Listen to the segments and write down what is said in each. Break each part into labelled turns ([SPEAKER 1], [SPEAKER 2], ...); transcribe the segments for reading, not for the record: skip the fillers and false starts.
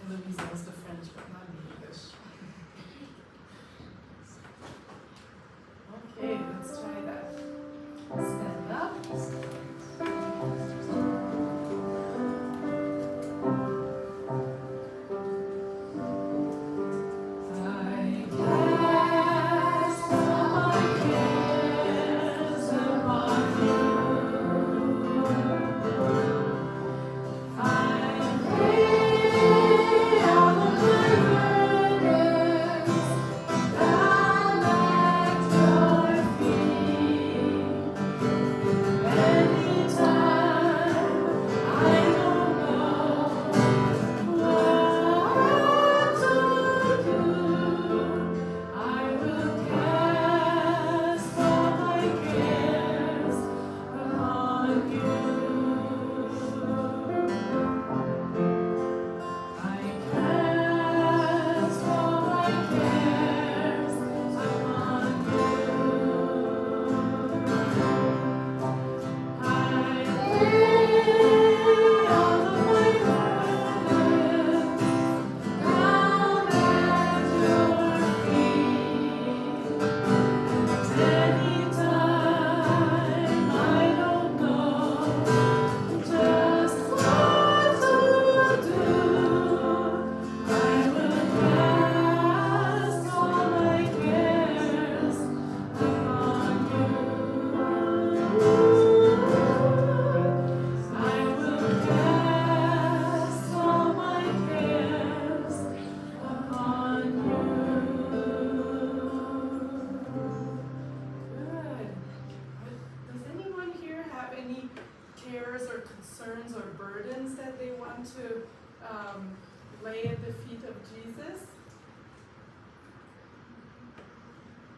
[SPEAKER 1] Louise knows the French, but not the English. Okay, let's try that. Stand up. Lay at the feet of Jesus?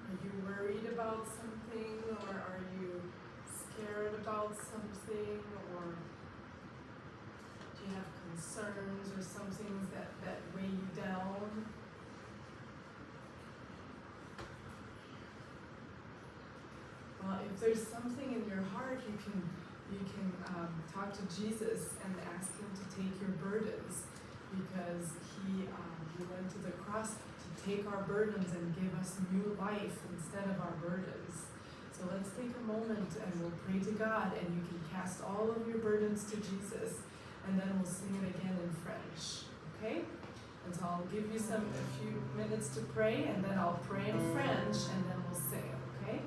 [SPEAKER 1] Are you worried about something, or are you scared about something, or do you have concerns or some things that weigh you down? Well, if there's something in your heart, you can talk to Jesus and ask him to take your burdens, because he went to the cross to take our burdens and give us new life instead of our burdens. So let's take a moment and we'll pray to God, and you can cast all of your burdens to Jesus, and then we'll sing it again in French, okay? And so I'll give you a few minutes to pray, and then I'll pray in French, and then we'll sing, okay?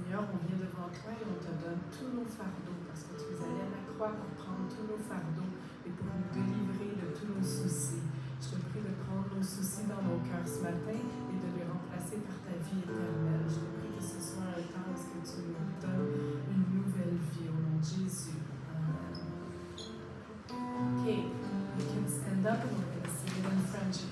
[SPEAKER 1] Seigneur, on vient devant toi et on te donne tous nos fardeaux, parce que tu es allé à la croix pour prendre tous nos fardeaux et pour nous délivrer de tout stand up and we're going to sing it in French again.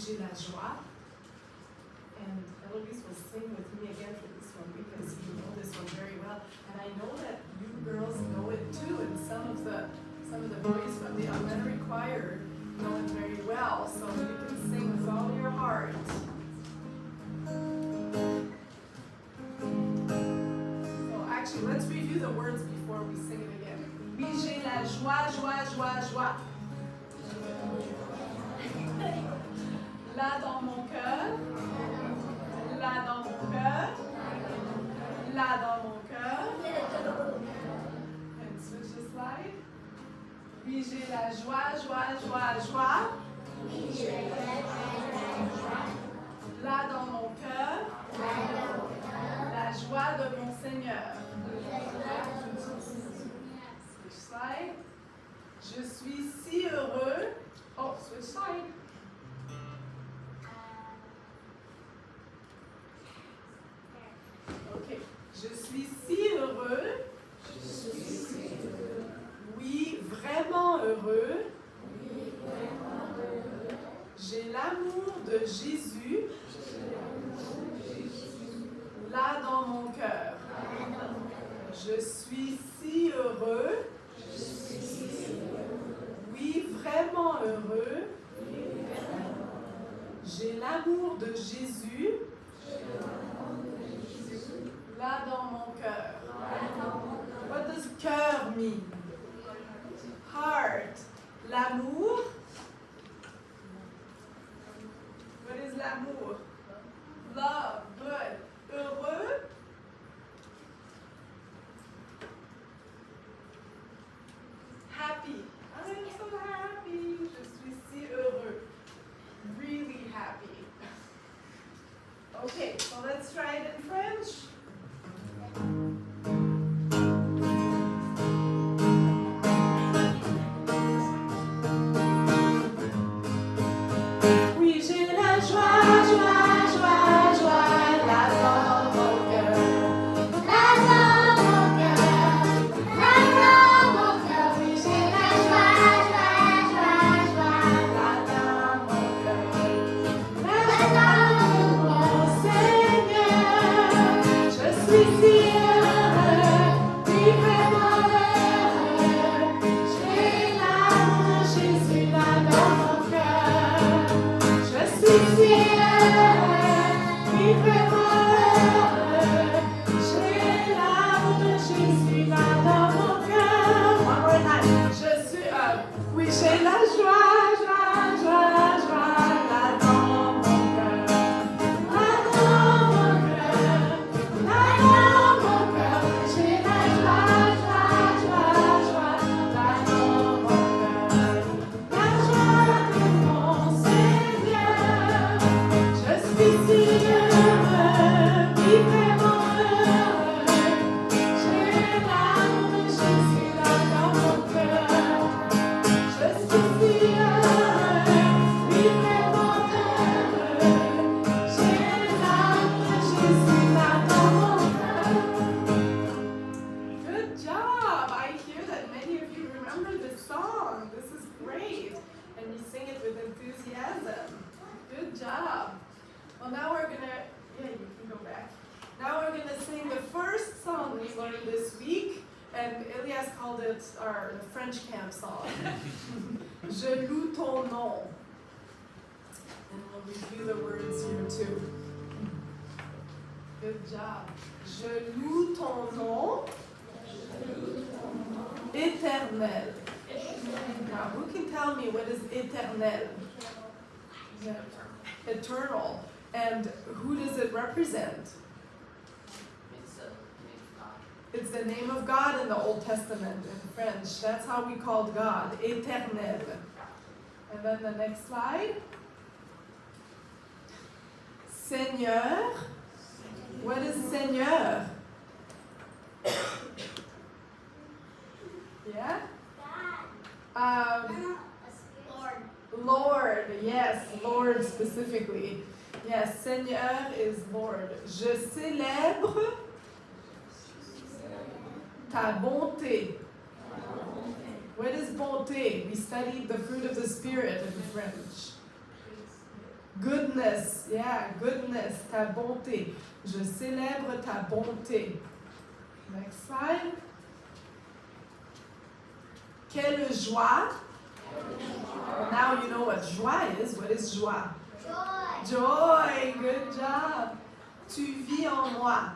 [SPEAKER 1] J'ai la joie, and Eloise will sing with me again for this one because you know this one very well, and I know that you girls know it too, and some of the boys from the elementary choir know it very well, so you can sing with all your heart. So actually, let's review the words before we sing it again. Oui, j'ai la joie, joie, joie, joie. Là dans mon cœur, là dans mon cœur, là dans mon cœur. And switch the slide. Oui, j'ai la joie, joie, joie, joie. Là dans mon cœur, la joie de mon Seigneur. Switch slide. Je suis si heureux. Oh, switch slide. Ok, je suis si heureux. Oui, vraiment heureux. J'ai l'amour de Jésus là dans mon cœur. Je suis si heureux. Oui, vraiment heureux. J'ai l'amour de Jésus là dans mon cœur. What does cœur mean? Heart. L'amour. What is l'amour? Love. Good. Heureux. Happy. I'm so happy. Je suis si heureux. Really happy. Okay, so let's try it in French. and Elias called it our French camp song. Je loue ton nom. And we'll review the words here too. Good job. Je loue ton nom éternel. Now, who can tell me what is éternel? Yeah. Eternal. And who does it represent? It's the name of God in the Old Testament in French. That's how we called God, éternel. And then the next slide. Seigneur. What is Seigneur? Yeah? Lord, yes, Lord specifically. Yes, Seigneur is Lord. Je célèbre ta bonté. What is bonté? We studied the fruit of the Spirit in French. Goodness, yeah, goodness, ta bonté. Je célèbre ta bonté. Next slide. Quelle joie. Well, now you know what joie is. What is joie? Joy, good job. Tu vis en moi.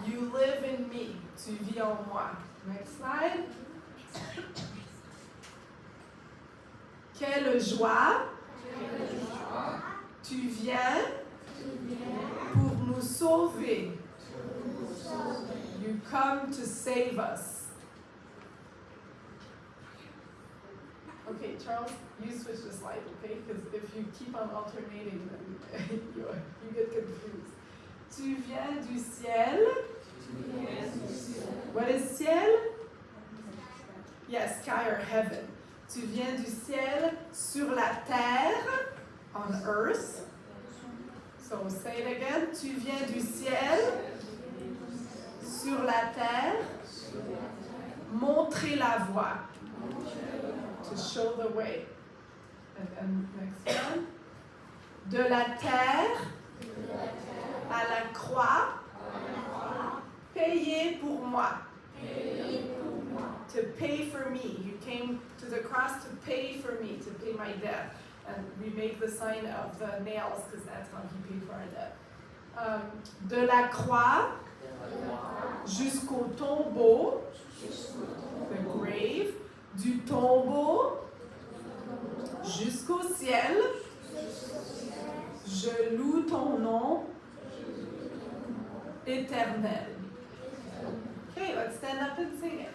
[SPEAKER 1] You live in me. Tu vis en moi. Next slide. Quelle joie. Tu viens pour nous sauver. You come to save us. Okay, Charles, you switch the slide, okay? Because if you keep on alternating, then you get confused. Tu viens du ciel. What is ciel? Yes, sky or heaven. Tu viens du ciel sur la terre, on earth. So say it again. Tu viens du ciel sur la terre, montrer la voie. To show the way. And next one. De la terre à la croix, payer pour moi. To pay for me. You came to the cross to pay for me, to pay my debt. And we make the sign of the nails because that's how he paid for our debt. De la croix jusqu'au tombeau, the grave. Du tombeau jusqu'au ciel, je loue ton nom éternel. Okay, let's stand up and sing it.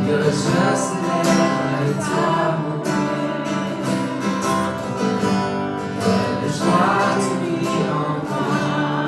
[SPEAKER 2] Quelle joie tu vis en moi.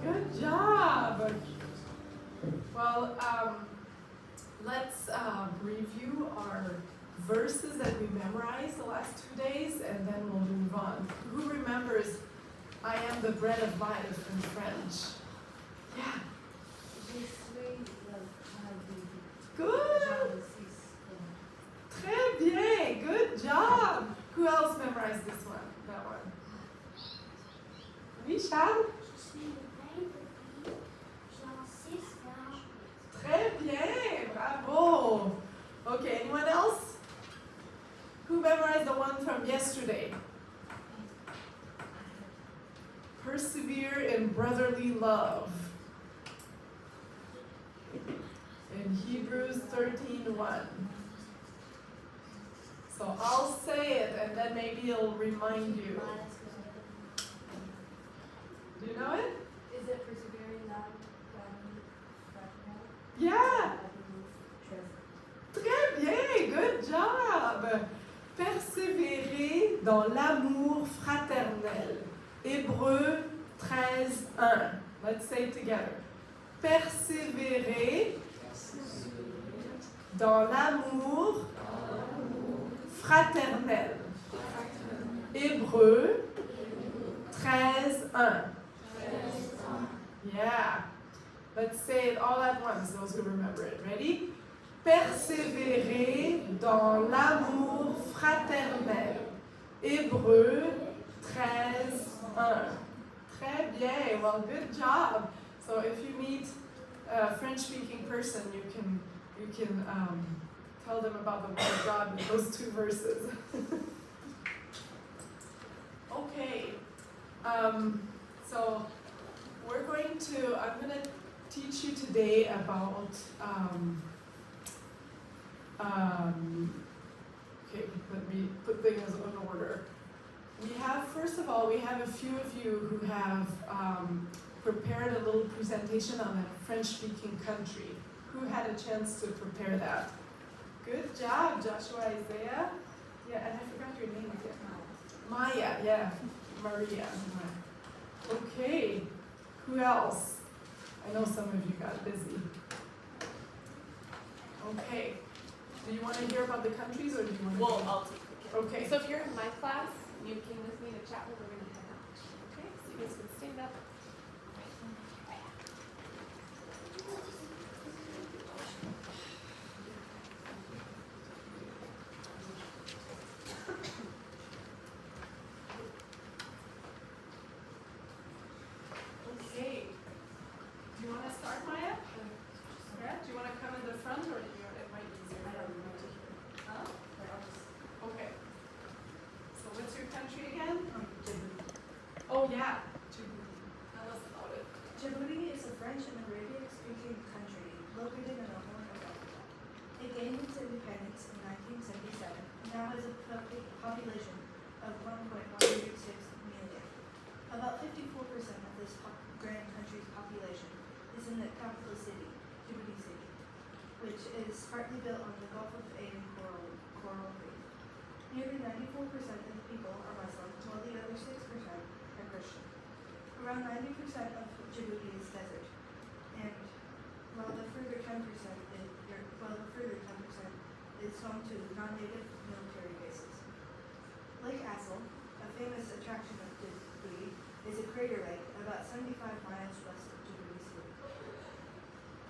[SPEAKER 1] Good job. Well, let's review our verses that we memorized the last 2 days, and then we'll move on. Who remembers I am the bread of life in French? Yeah. Good. Très bien. Good job. Who else memorized this one? That one. Oui, Charles? Très bien. Bravo. Okay, anyone else? Who memorized the one from yesterday? Persevere in brotherly love. In Hebrews 13:1. So I'll say it and then maybe it'll remind you. Do you know it?
[SPEAKER 2] Is it persevering love?
[SPEAKER 1] Yeah. Très bien, good job. Persévérer dans l'amour fraternel. Hébreux 13:1. Let's say it together. Persévérer dans l'amour fraternel. Hébreux 13:1. Yeah. Let's say it all at once, those who remember it. Ready? Persévérer dans l'amour fraternel. Hébreux 13:1. Très bien. Well, good job. So if you meet a French-speaking person, you can tell them about the Word of God with those 2 verses. Okay. So I'm going to teach you today about, okay, let me put things in order. First of all, we have a few of you who have prepared a little presentation on a French-speaking country. Who had a chance to prepare that? Good job, Joshua, Isaiah. Yeah, and I forgot your name again. Maya, yeah. Maria. Okay. Who else? I know some of you got busy. Okay. Do you want to hear about the countries or do you want to?
[SPEAKER 2] Well, I'll take it.
[SPEAKER 1] Okay.
[SPEAKER 2] So if you're in my class, you came with me to chapel, we're going to head out. Okay? So you guys can stand up.
[SPEAKER 1] Okay. Do you want to start, Maya? Yeah? Do you want to come in the front or it might be easier? I don't know. Huh? Okay. So what's your country again? Oh yeah. Djibouti. Tell us about it.
[SPEAKER 3] Djibouti is a French and Arabic-speaking country located in the Horn of Africa. It gained its independence in 1977 and now has a population of 1.106 million. About 54% of this grand country's population is in the capital city, Djibouti City, which is partly built on the Gulf of Aden coral reef. Nearly 94% of the people are Muslim, while the other 6% are Christian. Around 90% of Djibouti is desert, and while the further 10% is home to non-native military bases. Lake Assel, a famous attraction of Djibouti, is a crater lake about 75 miles west of Djibouti City.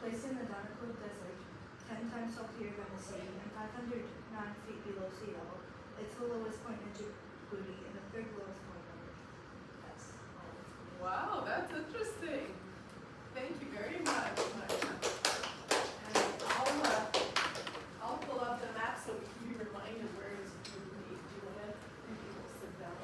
[SPEAKER 3] Placed in the Danakil Desert, 10 times saltier than the sea and 509 feet below sea level, it's the lowest point in Djibouti and the 3rd lowest point on Earth. That's all.
[SPEAKER 1] Wow, that's interesting. Thank you very much, Maya. And I'll pull up the map so we can be reminded where is Djibouti. Do you want to? Maybe we'll sit down.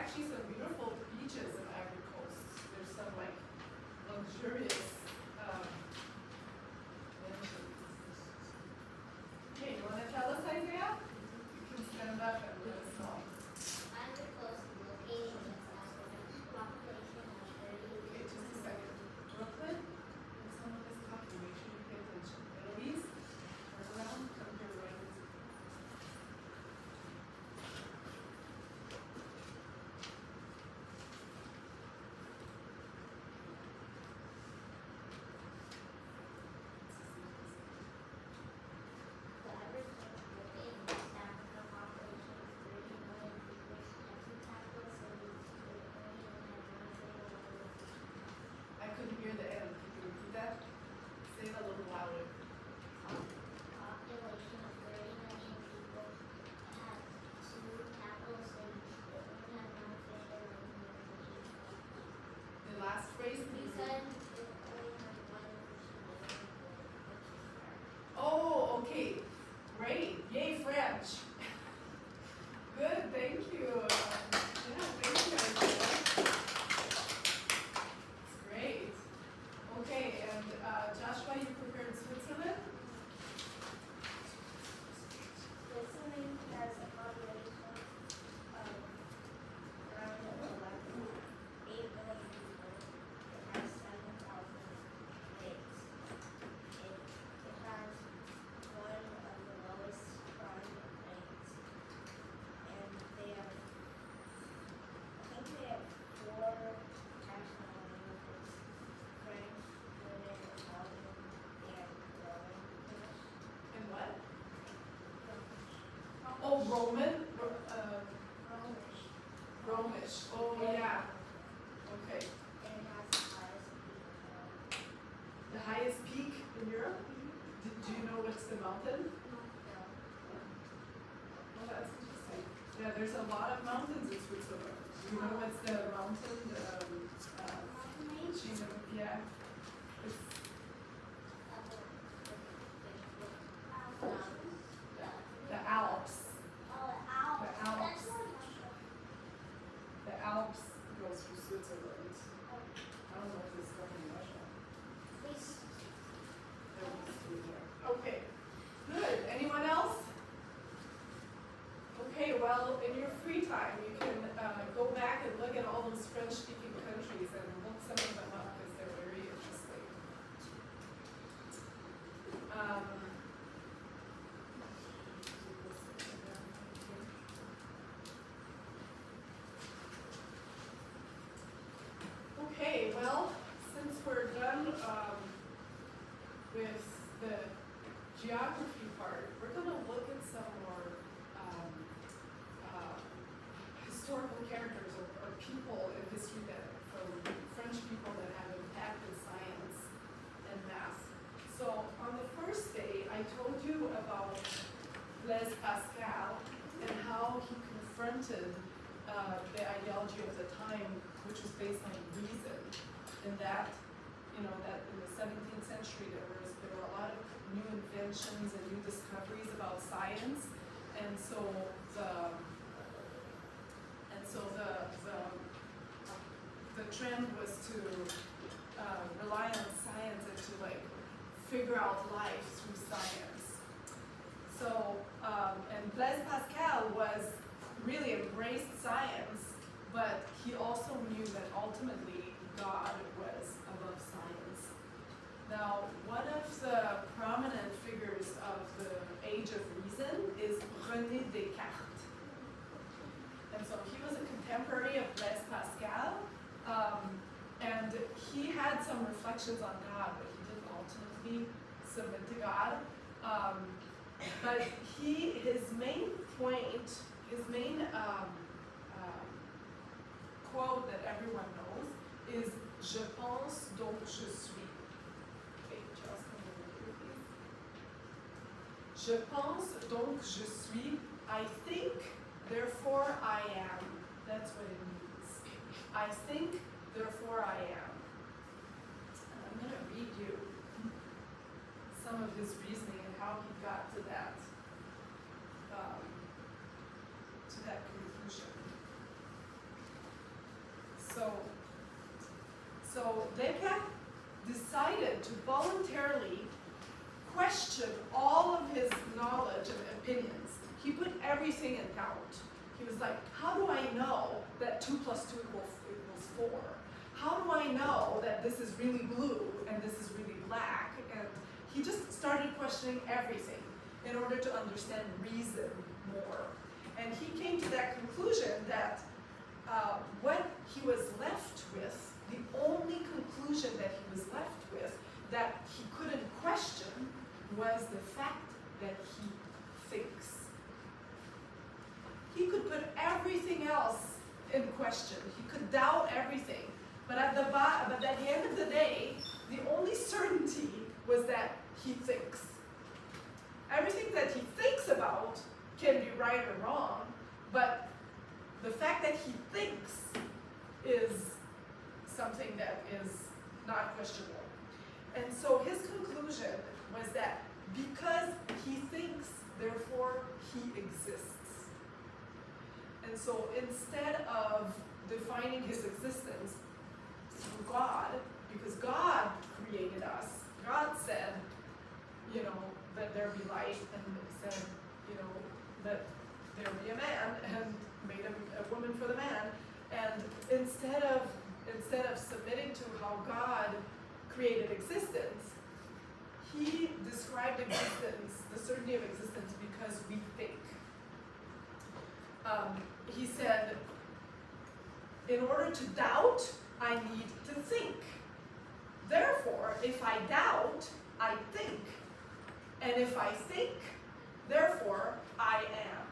[SPEAKER 1] actually some beautiful beaches in Ivory Coast. There's some like luxurious mansions. Okay, you want to tell us, Isaiah? You can stand up and let us know.
[SPEAKER 4] Ivory Coast is located in the south with a population of 30.
[SPEAKER 1] Okay, just a second. Brooklyn, if someone is talking, make sure you pay attention. Eloise, turn around, come here, right?
[SPEAKER 4] The Ivory Coast is located in West Africa, population of 30 million people, its capital city is Pretoria, and has one single language.
[SPEAKER 1] I couldn't hear the end. Could you repeat that? Say it a little louder.
[SPEAKER 4] Population of 30 million people, it has two capital cities. It only has one official language, which is French.
[SPEAKER 1] The last phrase.
[SPEAKER 4] You said it only has one official language, which is French.
[SPEAKER 1] Oh, okay. Great. Yay, French. Good, thank you. Yeah, thank you, Isaiah. It's great. Okay, and Joshua, you prepared Switzerland?
[SPEAKER 4] Switzerland has a population of around 8 million people. It has 7,000 lakes. It has one of the lowest crime rates. And they have, I think they have 4 national languages: French, German, Italian, and Roman.
[SPEAKER 1] And what? Oh, Roman?
[SPEAKER 4] Romish.
[SPEAKER 1] Romish. Oh, yeah. Okay.
[SPEAKER 4] And it has the highest peak in the world.
[SPEAKER 1] The highest peak in Europe? Do you know what's the mountain?
[SPEAKER 4] No.
[SPEAKER 1] Oh, that's interesting. Yeah, there's a lot of mountains in Switzerland. Do you know what's the mountain? Yeah. It's the Alps. The Alps. The Alps goes through Switzerland. I don't know if it's going in Russia. There was through there. Okay. Good. Anyone else? Okay, well, in your free time, you can go back and look at all those French-speaking countries and look some of them up because they're very interesting. Okay, well, since we're done with the geography part, we're going to look at some more historical characters or people in history that, from French people that have impacted science and math. So on the first day, I told you about Blaise Pascal and how he confronted the ideology of the time, which was based on reason, and that, that in the 17th century there were a lot of new inventions and new discoveries about science, and so the trend was to rely on science and to figure out life through science. So and Blaise Pascal really embraced science, but he also knew that ultimately God was above science. Now, one of the prominent figures of the Age of Reason is René Descartes. And so he was a contemporary of Blaise Pascal, and he had some reflections on God, but he didn't ultimately submit to God. But his main point, his main quote that everyone knows is "Je pense donc je suis." Okay, Charles, come over here, please. Je pense donc je suis. I think, therefore I am. That's what it means. I think, therefore I am. And I'm going to read you some of his reasoning and how he got to that conclusion.
[SPEAKER 5] so Descartes decided to voluntarily question all of his knowledge and opinions. He put everything in doubt. He was like, how do I know that 2 plus 2 equals 4? How do I know that this is really blue and this is really black? And he just started questioning everything in order to understand reason more. And he came to that conclusion that what he was left with, the only conclusion that he was left with that he couldn't question was the fact that he thinks. He could put everything else in question. He could doubt everything. But at the end of the day, the only certainty was that he thinks. Everything that he thinks about can be right or wrong, but the fact that he thinks is something that is not questionable. And so his conclusion was that because he thinks, therefore he exists. And so instead of defining his existence through God, because God created us, God said, that there be light, and said, that there be a man, and made a woman for the man. And instead of submitting to how God created existence, he described existence, the certainty of existence, because we think. He said, in order to doubt, I need to think. Therefore, if I doubt, I think. And if I think, therefore, I am.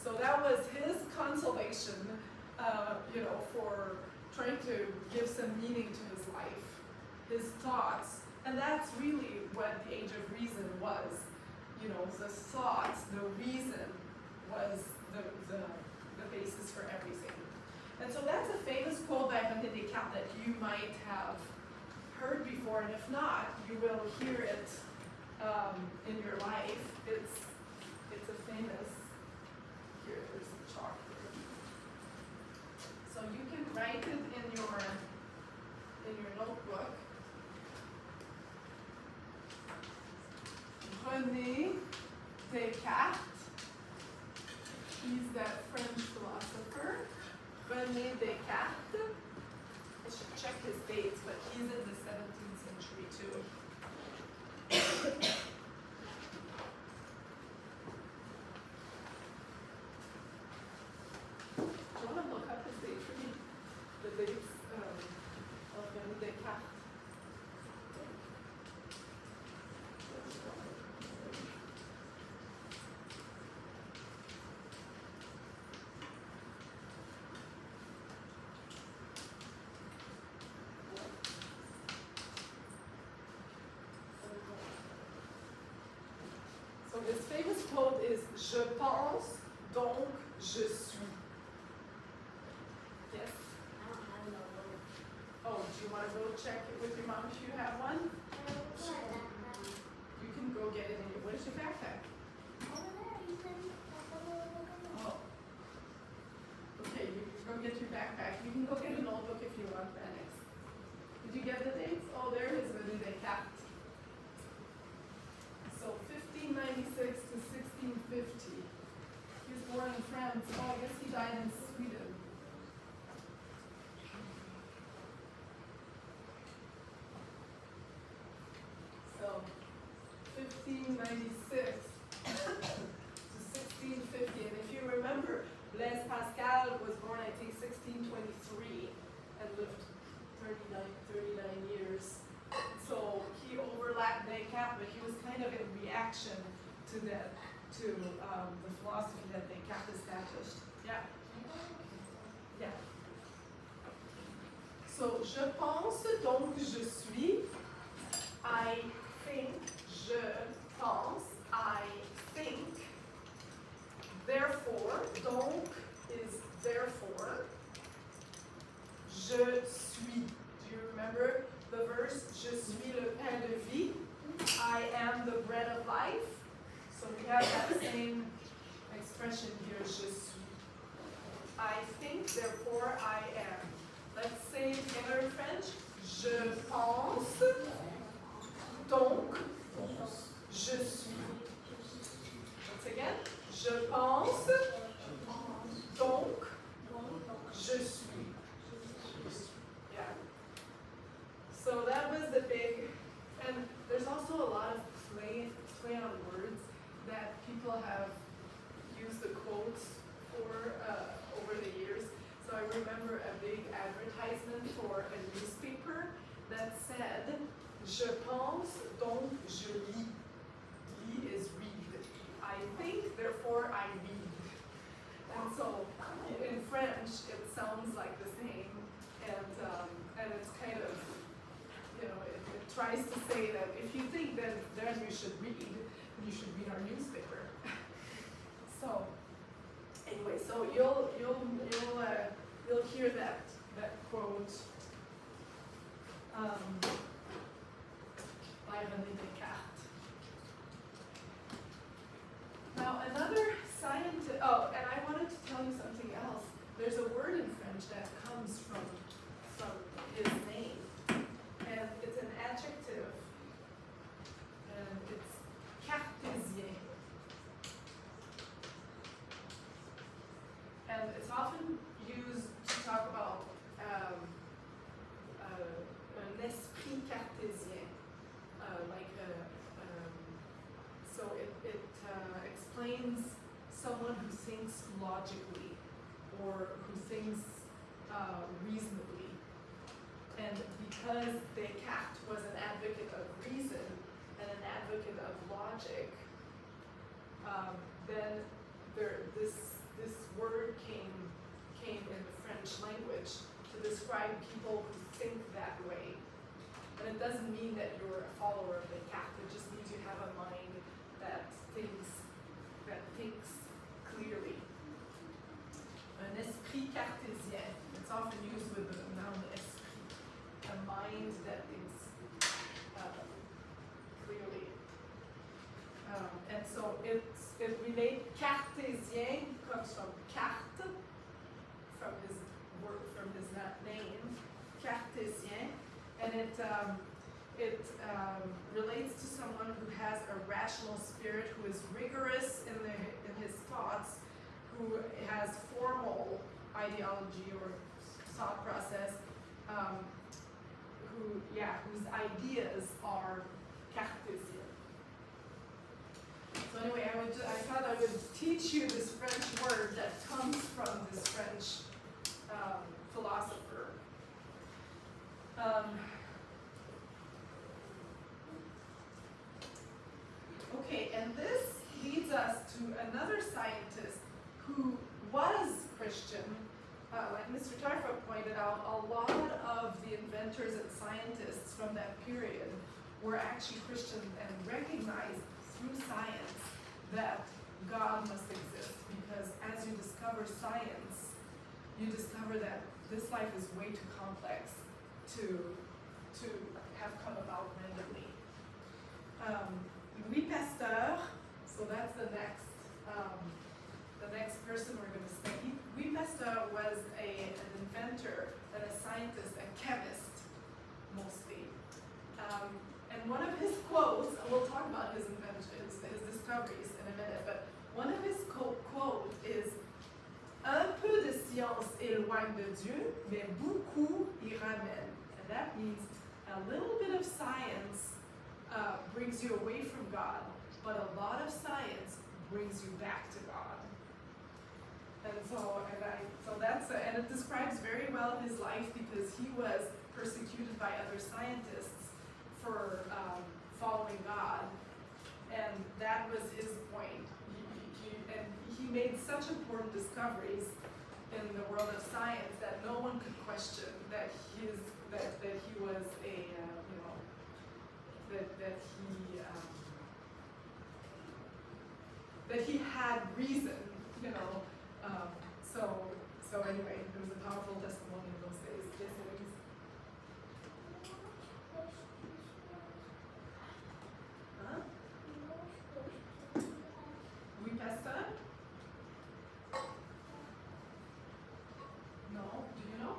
[SPEAKER 5] So that was his consolation, for trying to give some meaning to his life, his thoughts. And that's really what the Age of Reason was. The thoughts, the reason was the basis for everything. And so that's a famous quote by René Descartes that you might have heard before, and if not, you will hear it in your life. It's a famous, here, there's some chalk here. So you can write it in your notebook. René Descartes, he's that French philosopher. René Descartes, I should check his dates, but he's in the 17th century too. Do you want to look up his date for me? The dates of René Descartes. So his famous quote is, "Je pense, donc je suis." Yes?
[SPEAKER 4] I don't have no word.
[SPEAKER 5] Oh, do you want to go check it with your mom if you have one? You can go get it in your, where's your backpack? Oh. Okay, you can go get your backpack. You can go get a notebook if you want, Annex. Did you get the dates? Oh, there it is, René Descartes. So 1596 to 1650. He was born in France. Oh, I guess he died in Sweden. So 1596 to 1650. And if you remember, Blaise Pascal was born, I think, 1623 and lived 39 years. So he overlapped Descartes, but he was kind of in reaction to that, to the philosophy that Descartes established. Yeah. Yeah. So, je pense, donc je suis. I think, je pense, I think. Therefore, donc is therefore. Je suis. Do you remember the verse? Je suis le pain de vie. I am the bread of life. So we have that same expression here, je suis. I think, therefore I am. Let's say it together in French. Je pense, donc, je suis. Once again. Je pense, donc, je suis. Yeah. So that was the big, and there's also a lot of play on words that people have used the quotes for over the years. So I remember a big advertisement for a newspaper that said, Je pense, donc je lis. Lis is read. I think, therefore I read. And so in French, it sounds like the same, and it's kind of, you know, it tries to say that if you think that then you should read our newspaper. So anyway, so you'll hear that quote by René Descartes. Now another scientist. Oh, and I wanted to tell you something else. There's a word in French that comes from his name, and it's an adjective, and it's Cartésien. And it's often used to talk about un esprit cartésien, so it explains someone who thinks logically or who thinks reasonably. And because Descartes was an advocate of reason and an advocate of logic, then this word came in the French language to describe people who think that way. And it doesn't mean that you're a follower of Descartes. It just means you have a mind that thinks clearly. Un esprit cartésien. It's often used with the noun esprit. A mind that thinks clearly. And so it relates. Cartésien comes from carte, from his name, Cartésien, and it relates to someone who has a rational spirit, who is rigorous in his thoughts, who has formal ideology or thought process, whose ideas are Cartesian. So anyway, I thought I would teach you this French word that comes from this French philosopher. Okay, and this leads us to another scientist who was Christian. Like Mr. Tarfa pointed out, a lot of the inventors and scientists from that period were actually Christian and recognized through science that God must exist, because as you discover science, you discover that this life is way too complex to have come about randomly. Louis Pasteur, so that's the next person we're going to study. Louis Pasteur was an inventor and a scientist, a chemist, mostly. And one of his quotes, and we'll talk about his inventions, his discoveries in a minute, but one of his quote is, un peu de science éloigne de Dieu, mais beaucoup y ramène. And that means a little bit of science brings you away from God, but a lot of science brings you back to God. And so it describes very well his life, because he was persecuted by other scientists for following God, and that was his point. He made such important discoveries in the world of science that no one could question that he was that he had reason, So anyway, it was a powerful testimony in those days. Yes, it is. Huh? Louis Pasteur? No, do you know?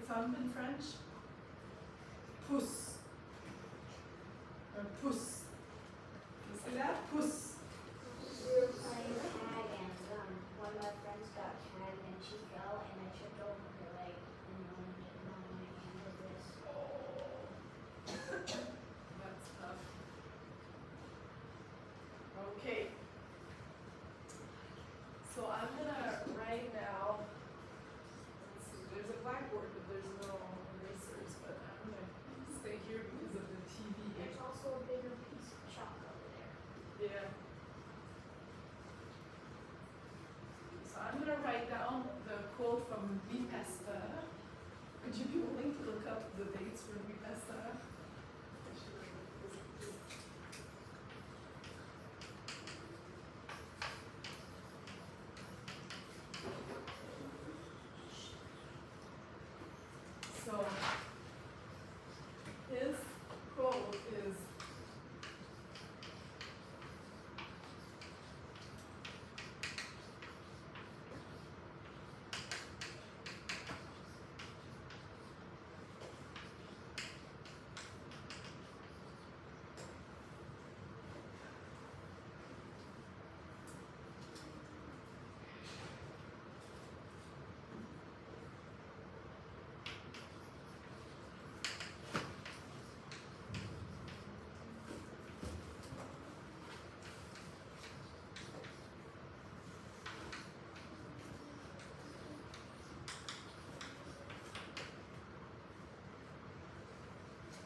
[SPEAKER 5] thumb in French? Pouce. Or pouce. You see that? Pouce.
[SPEAKER 4] We were playing tag and one of my friends got tagged and she fell and I tripped over her leg and landed on my hand like this.
[SPEAKER 5] That's tough. Okay. So I'm gonna write now. Let's see, there's a blackboard, but there's no erasers. But I'm gonna stay here because of the TV.
[SPEAKER 4] There's also a bigger piece of chalk over there.
[SPEAKER 5] Yeah. So I'm gonna write down the quote from Louis Pasteur. Would you be willing to look up the dates for Louis Pasteur? So his quote is,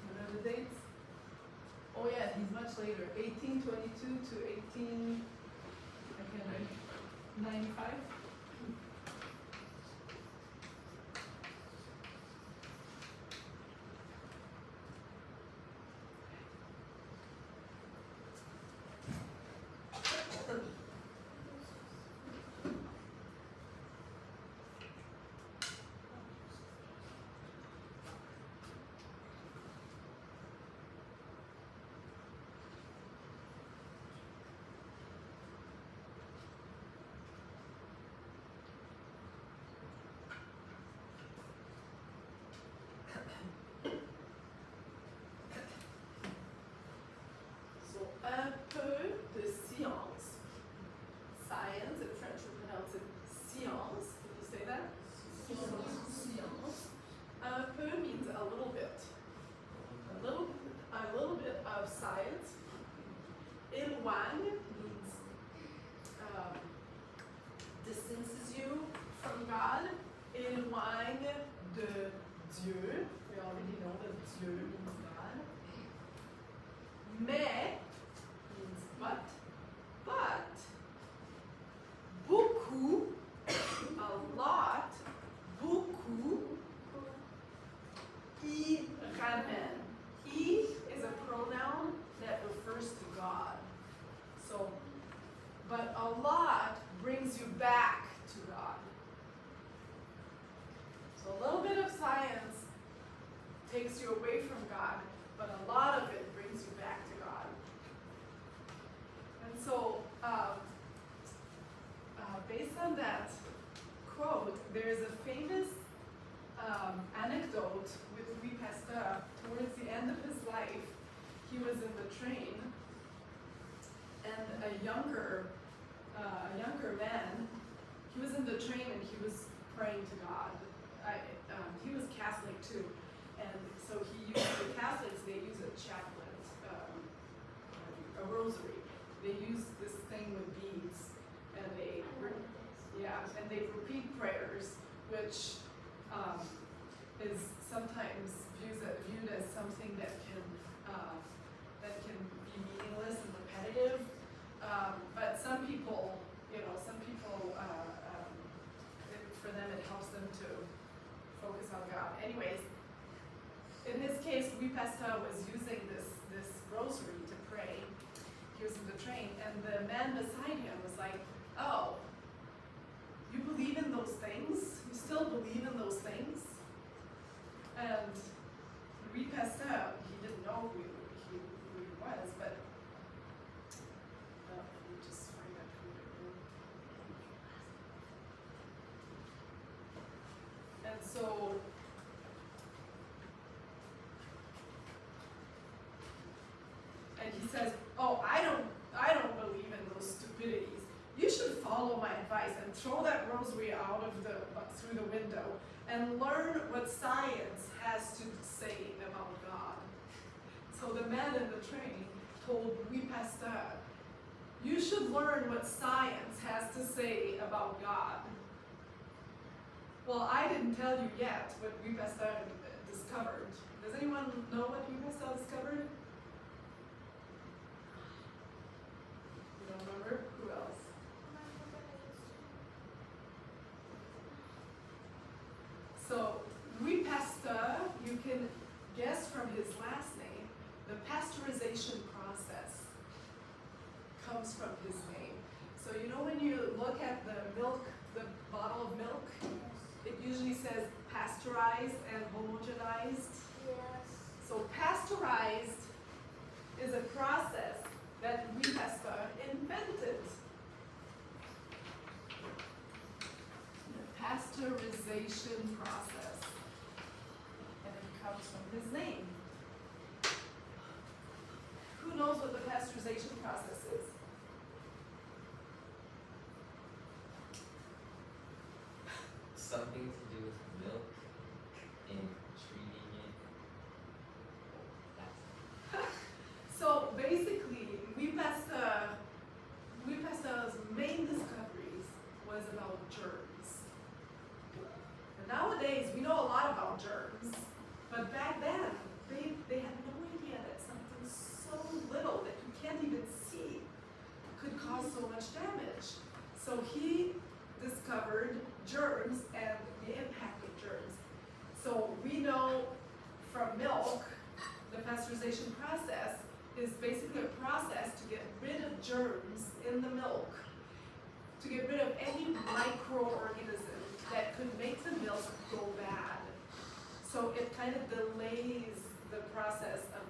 [SPEAKER 5] what are the dates? Oh yeah, he's much later. 1822 to 1895. So un peu de science. Science in French we pronounce it science. Did you say that? Science. Un peu means a little bit. A little bit of science. Éloigne means distances you from God. Éloigne de Dieu. We already know that Dieu means God. Mais means but. Beaucoup, a lot, beaucoup, y ramène. Y is a pronoun that refers to God. So, but a lot brings you back to God. So a little bit of science takes you away from God, but a lot of it brings you back to God. And so, based on that quote, there's a famous anecdote with Louis Pasteur. Towards the end of his life, he was in the train, and a younger man, he was in the train and he was praying to God. He was Catholic too, and so the Catholics, they use a chaplet, a rosary. They use this thing with beads, and they repeat prayers, which is sometimes viewed as something that can be meaningless and repetitive. But some people, for them it helps them to focus on God. Anyways, in his case, Louis Pasteur was using this rosary to pray. He was in the train, and the man beside him was like, "Oh, you believe in those things? You still believe in those things?" And Louis Pasteur, he didn't know who he was, but let me just find out who it is. And so says, oh, I don't believe in those stupidities. You should follow my advice and throw that rosary out of through the window and learn what science has to say about God. So the man in the train told Oui Pasteur, you should learn what science has to say about God. Well, I didn't tell you yet what Oui Pasteur discovered. Does anyone know what Oui Pasteur discovered? You don't remember? Who else? So, Louis Pasteur, you can guess from his last name, the pasteurization process comes from his name. So you know when you look at the milk, the bottle of milk, it usually says pasteurized and homogenized.
[SPEAKER 4] Yes.
[SPEAKER 5] So pasteurized is a process that Louis Pasteur invented. The pasteurization process. And it comes from his name. Who knows what the pasteurization process is?
[SPEAKER 6] Something to do with milk and treating it. That's
[SPEAKER 5] So basically, Louis Pasteur's main discoveries was about germs. And nowadays, we know a lot about germs, but back then, they had no idea that something so little that you can't even see could cause so much damage. So he discovered germs and the impact of germs. So we know from milk, the pasteurization process is basically a process to get rid of germs in the milk, to get rid of any microorganism that could make the milk go bad. So it kind of delays the process of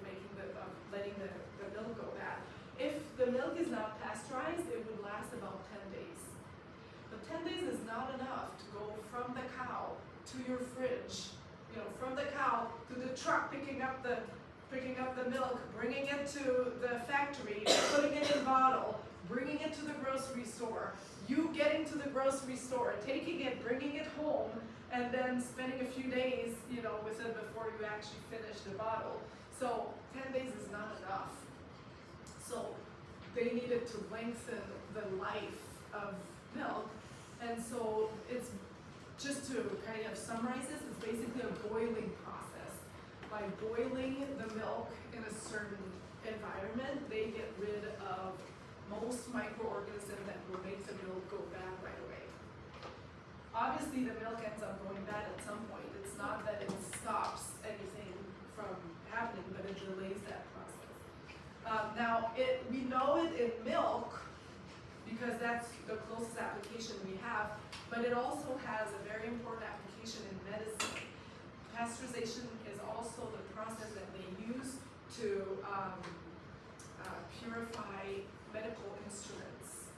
[SPEAKER 5] letting the milk go bad. If the milk is not pasteurized, it would last about 10 days. But 10 days is not enough to go from the cow to your fridge, from the cow to the truck picking up the milk, bringing it to the factory, putting it in bottle, bringing it to the grocery store, you getting to the grocery store, taking it, bringing it home, and then spending a few days, with it before you actually finish the bottle. So 10 days is not enough. So they needed to lengthen the life of milk, and so it's just to kind of summarize this, it's basically a boiling process. By boiling the milk in a certain environment, they get rid of most microorganisms that will make the milk go bad right away. Obviously, the milk ends up going bad at some point. It's not that it stops anything from happening, but it delays that process. Now, we know it in milk because that's the closest application we have, but it also has a very important application in medicine. Pasteurization is also the process that they use to purify medical instruments.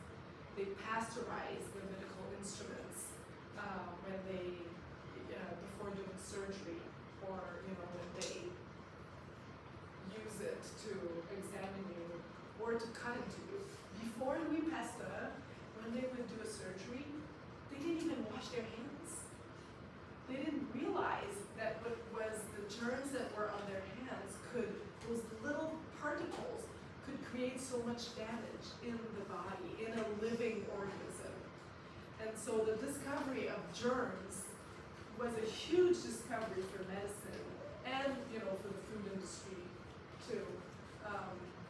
[SPEAKER 5] They pasteurize the medical instruments when they, before doing surgery, or when they use it to examine you or to cut into you. Before Louis Pasteur, when they would do a surgery, they didn't even wash their hands. They didn't realize that what was the germs that were on their hands those little particles could create so much damage in the body, in a living organism. And so the discovery of germs was a huge discovery for medicine and, for the food industry too.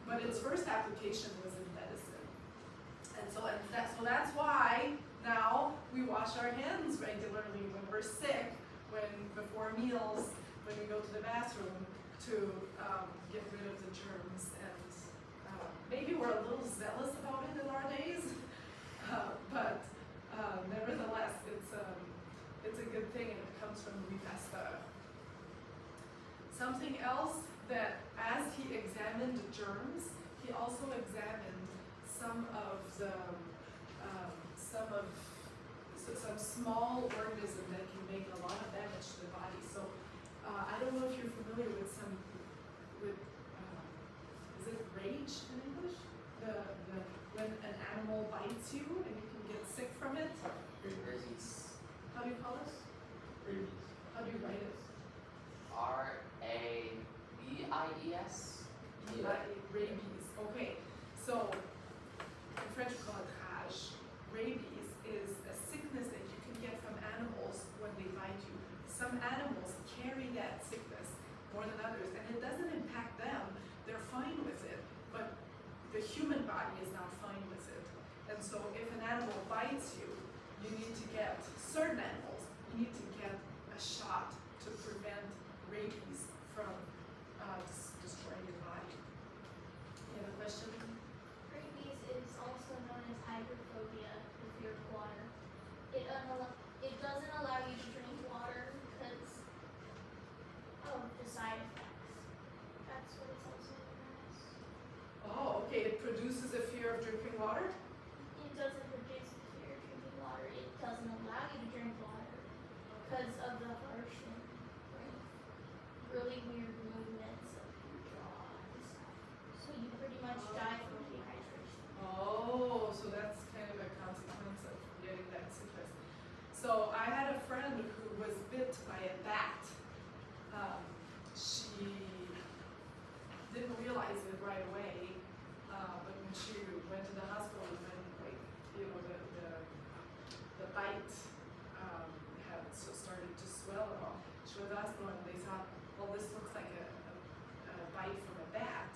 [SPEAKER 5] But its first application was in medicine. And so that's why now we wash our hands regularly when we're sick, before meals, when we go to the bathroom to get rid of the germs. And maybe we're a little zealous about it in our days, but nevertheless, it's a good thing, and it comes from Louis Pasteur. Something else that, as he examined germs, he also examined some small organism that can make a lot of damage to the body. So I don't know if you're familiar with is it rape? rage in English? When an animal bites you and you can get sick from it?
[SPEAKER 6] Rabies.
[SPEAKER 5] How do you call this?
[SPEAKER 6] Rabies.
[SPEAKER 5] How do you write it?
[SPEAKER 6] Rabies.
[SPEAKER 5] Rabies. Okay. So in French we call it rage. Rabies is a sickness that you can get from animals when they bite you. Some animals carry that sickness more than others, and it doesn't impact them. They're fine with it, but the human body is not fine with it. And so if an animal bites you, you need to get, certain animals, you need to get a shot to prevent rabies from destroying your body. You have a question?
[SPEAKER 4] Rabies is also known as hydrophobia, the fear of water. It doesn't allow you to drink water because of the side effects. That's what it's also known as.
[SPEAKER 5] Oh, okay, it produces a fear of drinking water?
[SPEAKER 4] It doesn't produce the fear of drinking water. It doesn't allow you to drink water because of the harsh and like really weird movements of your jaw and stuff. So you pretty much die from dehydration.
[SPEAKER 5] Oh, so that's kind of a consequence of getting that sickness. So I had a friend who was bit by a bat. She didn't realize it right away, but when she went to the hospital and then, like, you know, the bite had started to swell and all. She went to the hospital and they thought, well, this looks like a bite from a bat,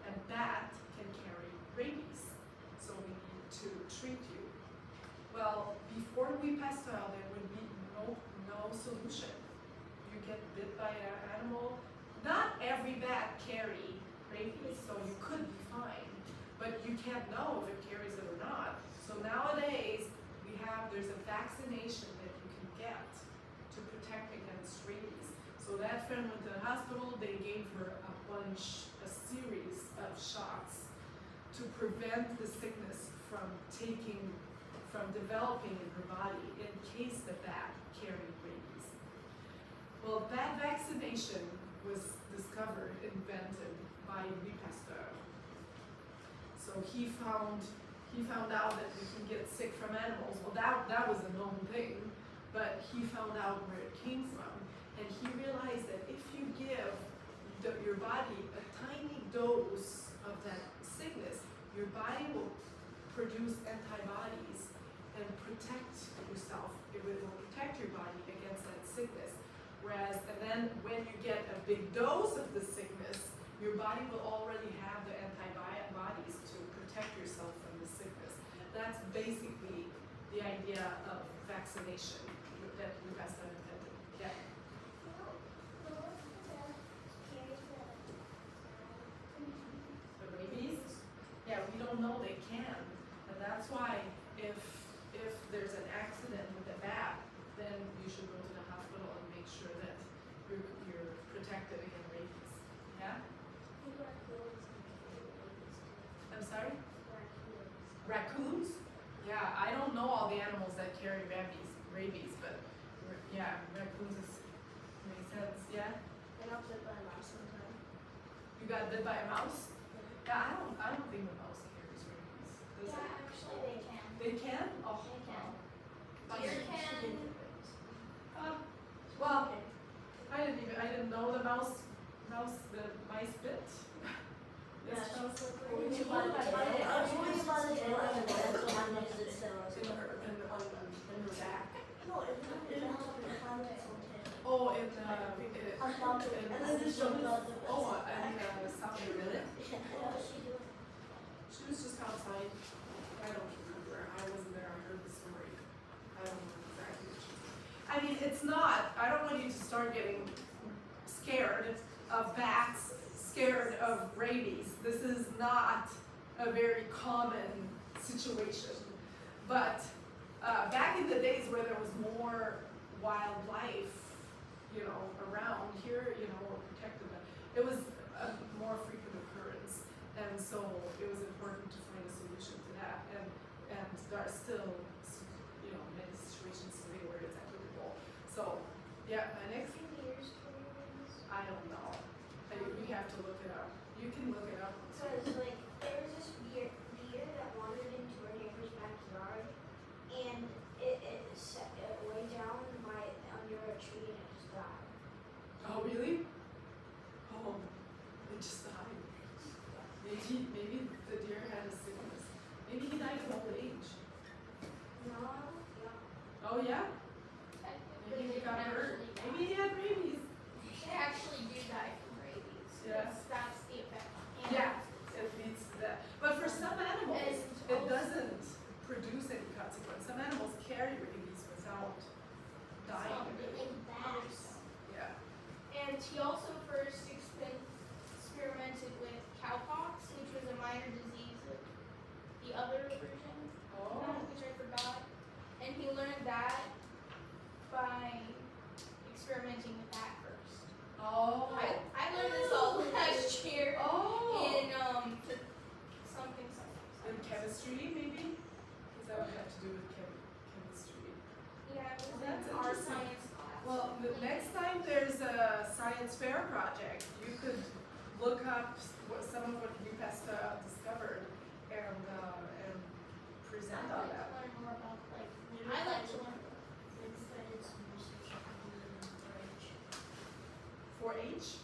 [SPEAKER 5] and bat can carry rabies, so we need to treat you. Well, before we passed out, there would be no solution. You get bit by an animal. Not every bat carry rabies, so you could be fine, but you can't know if it carries it or not. So nowadays, there's a vaccination that you can get to protect against rabies. So that friend went to the hospital, they gave her a series of shots to prevent the sickness from developing in her body in case the bat carried rabies. Well, that vaccination was invented by Louis Pasteur. So he found out that we can get sick from animals. Well, that was a known thing, but he found out where it came from, and he realized that if you give your body a tiny dose of that sickness, your body will produce antibodies and protect yourself. It will protect your body against that sickness. And then when you get a big dose of the sickness, your body will already have the antibodies to protect yourself from the sickness. That's basically the idea of vaccination that Louis Pasteur invented. Yeah. The rabies? Yeah, we don't know they can, and that's why if there's an accident with a bat, then you should go to the hospital and make sure that you're protected against rabies. Yeah? I'm sorry? Raccoons? Yeah, I don't know all the animals that carry rabies, but yeah, raccoons makes sense. Yeah?
[SPEAKER 4] I got bit by a mouse sometime.
[SPEAKER 5] You got bit by a mouse? Yeah, I don't think the mouse carries rabies. Does
[SPEAKER 4] Yeah,
[SPEAKER 5] it?
[SPEAKER 4] actually they can.
[SPEAKER 5] They can? Oh,
[SPEAKER 4] They can.
[SPEAKER 5] wow.
[SPEAKER 4] Deer can.
[SPEAKER 5] Well, I didn't know the mice bit.
[SPEAKER 4] Yeah,
[SPEAKER 5] This mouse looked
[SPEAKER 4] When
[SPEAKER 5] really
[SPEAKER 4] you
[SPEAKER 5] cool.
[SPEAKER 4] bite the tail,
[SPEAKER 5] In
[SPEAKER 4] it's on the tail and the
[SPEAKER 5] her
[SPEAKER 4] one makes it still.
[SPEAKER 5] back.
[SPEAKER 4] No, it's on the tail.
[SPEAKER 5] Oh, in
[SPEAKER 4] On top of it. And then just jump out the
[SPEAKER 5] oh, and South Carolina.
[SPEAKER 4] What was she doing?
[SPEAKER 5] She was just outside. I don't remember. I wasn't there. I heard the story. I don't know exactly what she did. I mean, it's not. I don't want you to start getting scared of bats, scared of rabies. This is not a very common situation. But back in the days where there was more wildlife, around here, or protected, it was a more frequent occurrence. And so it was important to find a solution to that. And there are still, many situations today where it's applicable. So, yeah, my next, I don't know. We have to look it up. You can look it up.
[SPEAKER 4] Because like
[SPEAKER 5] Oh yeah?
[SPEAKER 4] Technically,
[SPEAKER 5] Maybe he
[SPEAKER 4] they
[SPEAKER 5] got
[SPEAKER 4] can
[SPEAKER 5] hurt.
[SPEAKER 4] actually
[SPEAKER 5] Maybe
[SPEAKER 4] die.
[SPEAKER 5] he had rabies.
[SPEAKER 4] They actually do die from rabies.
[SPEAKER 5] Yeah.
[SPEAKER 4] That's the effect on animals.
[SPEAKER 5] Yeah, it leads to that. But for some animals,
[SPEAKER 4] And
[SPEAKER 5] it
[SPEAKER 4] also-
[SPEAKER 5] doesn't produce any consequence. Some animals carry rabies without dying.
[SPEAKER 4] Some really bad.
[SPEAKER 5] Yeah.
[SPEAKER 4] And he also first experimented with cowpox, which was a minor disease of the other version, which I forgot. And he learned that by experimenting with that first.
[SPEAKER 5] Oh.
[SPEAKER 4] I learned this all last year
[SPEAKER 5] Oh.
[SPEAKER 4] in something.
[SPEAKER 5] In chemistry, maybe? Because that would have to do with chemistry.
[SPEAKER 4] Yeah, it was
[SPEAKER 5] Well, that's
[SPEAKER 4] in our
[SPEAKER 5] interesting.
[SPEAKER 4] science class.
[SPEAKER 5] Well, the next time there's a science fair project, you could look up some of what you has discovered and present on
[SPEAKER 4] I'd like
[SPEAKER 5] that.
[SPEAKER 4] to learn more about I like to learn.
[SPEAKER 5] For H?